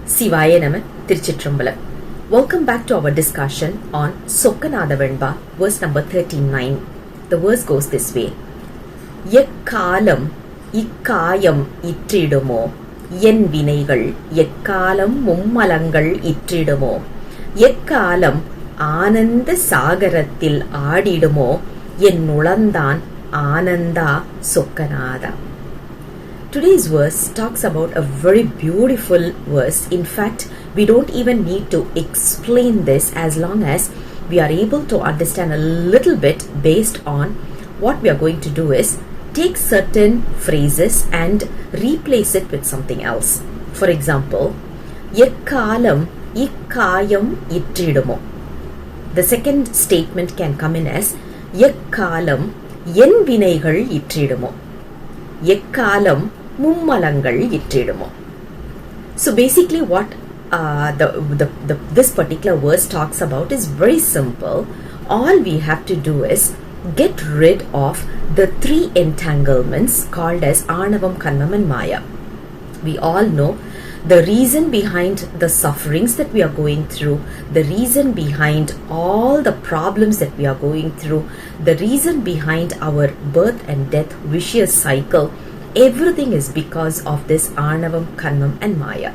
Sivaya Nama Tiruchitrambalam. Welcome back to our discussion on Sokkanatha Venba, verse number 39. The verse goes this way. Ekkaalam Ikkayam itridumo yen vinaigal ekkaalam mummalangal itridumo ekkaalam Ananda சாகரத்தில் ஆடிடுமோ N உளந்தான் Ananda சொக்கநாதா. Today's verse talks about a very beautiful verse. In fact, we don't even need to explain this as long as we are able to understand a little bit based on what we are going to do is take certain phrases and replace it with something else. For example, Ekkaalam Ikkayam itridumo. The second statement can come in as Ekkaalam yen vinaigal itridumo. Ekkaalam mummalangal itridumo. So basically what this particular verse talks about is very simple. All we have to do is get rid of the three entanglements called as Arnavam, Karmam and Maya. We all know the reason behind the sufferings that we are going through, the reason behind all the problems that we are going through, the reason behind our birth and death vicious cycle, everything is because of this Arnavam, Karmam and Maya.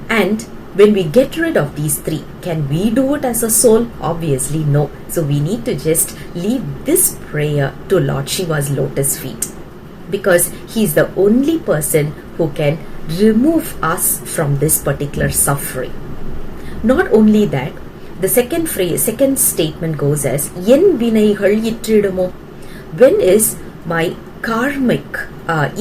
And when we get rid of these three, can we do it as a soul? Obviously no. So we need to just leave this prayer to Lord Shiva's lotus feet, because he is the only person who can remove us from this particular suffering. Not only that, the second statement goes as yen vinaigal itridumo. When is my karmic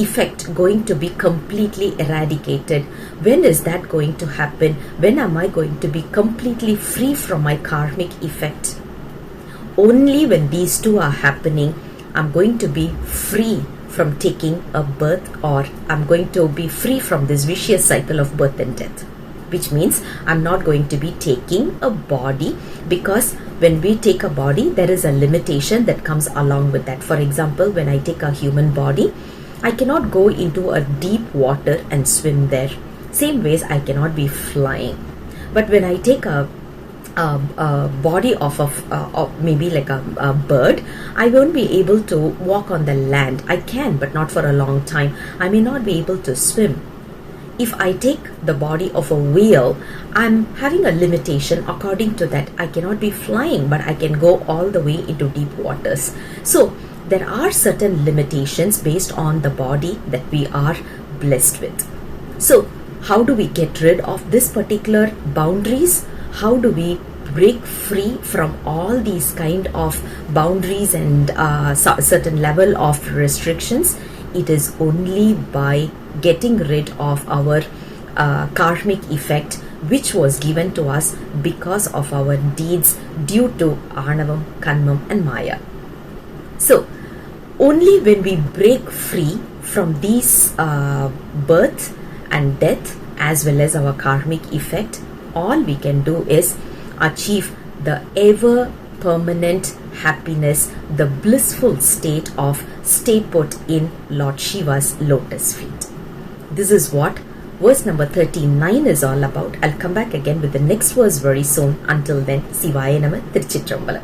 effect going to be completely eradicated? When is that going to happen? When am I going to be completely free from my karmic effect? Only when these two are happening, I'm going to be free from taking a birth, or I'm going to be free from this vicious cycle of birth and death, which means I'm not going to be taking a body, because when we take a body, there is a limitation that comes along with that. For example, when I take a human body, I cannot go into a deep water and swim there. Same ways, I cannot be flying. But when I take a body of maybe like a bird, I won't be able to walk on the land. I can, but not for a long time. I may not be able to swim. If I take the body of a whale, I'm having a limitation. According to that, I cannot be flying, but I can go all the way into deep waters. So there are certain limitations based on the body that we are blessed with. So how do we get rid of this particular boundaries? How do we break free from all these kind of boundaries and certain level of restrictions? It is only by getting rid of our karmic effect, which was given to us because of our deeds due to Arnavam, Karmam and Maya. So only when we break free from these birth and death as well as our karmic effect, all we can do is achieve the ever permanent happiness, the blissful state of stay put in Lord Shiva's lotus feet. This is what verse number 39 is all about. I'll come back again with the next verse very soon. Until then, Sivaya Nama Tiruchitrambalam.